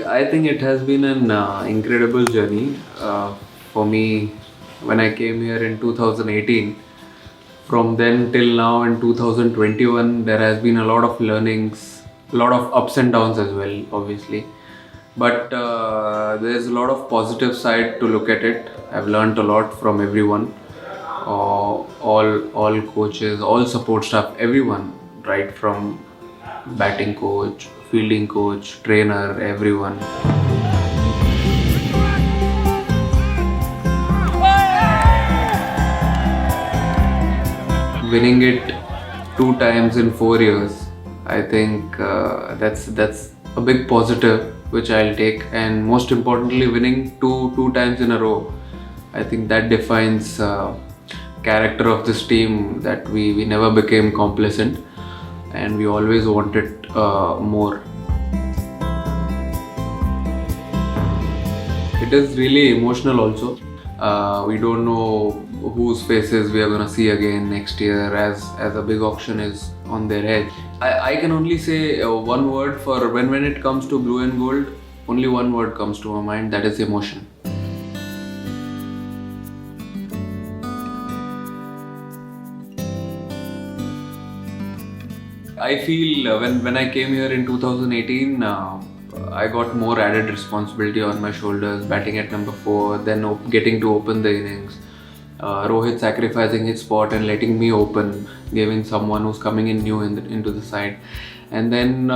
I think it has been an incredible journey for me when I came here in 2018. From then till now in 2021, there has been a lot of learnings, a lot of ups and downs as well, obviously. But there's a lot of positive side to look at it. I've learned a lot from everyone, all coaches, all support staff, everyone, right from batting coach, fielding coach, trainer, everyone. Winning it 2 times in 4 years, I think that's a big positive which I'll take, and most importantly, winning two times in a row. I think that defines character of this team, that we never became complacent and we always wanted more. It is really emotional also. We don't know whose faces we are going to see again next year, as a big auction is on their head. I can only say one word for when it comes to blue and gold. Only one word comes to my mind, that is emotion. I feel when I came here in 2018, I got more added responsibility on my shoulders, batting at number 4, then getting to open the innings. Rohit sacrificing his spot and letting me open, giving someone who's coming in new into the side, and then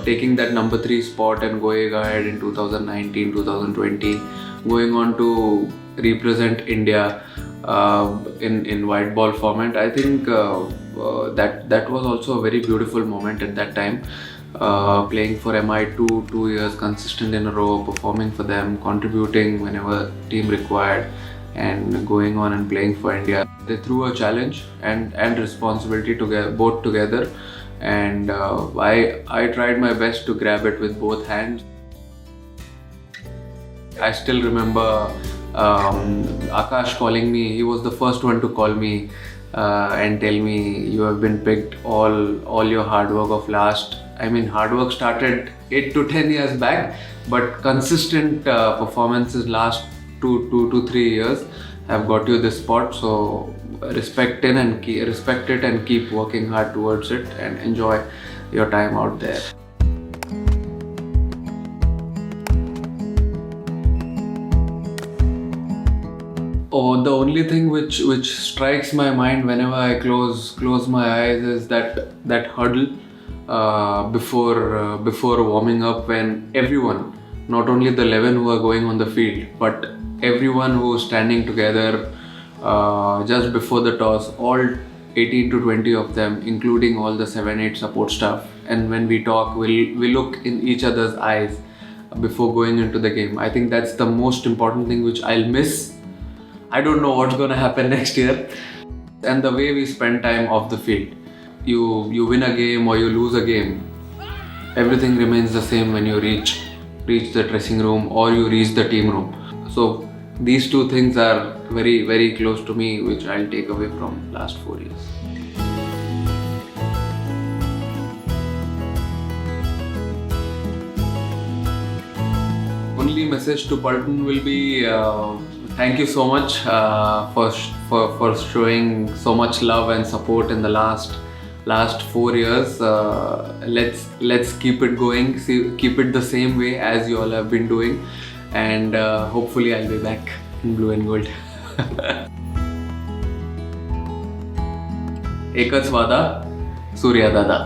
taking that number 3 spot and going ahead in 2019, 2020, going on to represent India in white ball format. I think that was also a very beautiful moment at that time. Playing for MI 2 years consistent in a row, performing for them, contributing whenever team required, and going on and playing for India. They threw a challenge and responsibility both together, and I tried my best to grab it with both hands. I still remember Akash calling me. He was the first one to call me and tell me, you have been picked. All your hard work of hard work started 8 to 10 years back, but consistent performances last 2 to 3 years have got you this spot. So respect it and keep working hard towards it, and enjoy your time out there. Oh, the only thing which strikes my mind whenever I close my eyes is that hurdle before warming up, when everyone, not only the 11 who are going on the field, but everyone who is standing together just before the toss, all 18 to 20 of them, including all the 7-8 support staff, and when we talk, we look in each other's eyes before going into the game. I think that's the most important thing which I'll miss. I don't know what's going to happen next year. And the way we spend time off the field, you win a game or you lose a game, everything remains the same when you reach the dressing room or you reach the team room. So these two things are very, very close to me, which I'll take away from last 4 years. Only message to Pulton will be thank you so much for showing so much love and support in the last 4 years. Let's keep it going. Keep it the same way as you all have been doing, and hopefully I'll be back in blue and gold. एकच वादा, सूर्या दादा.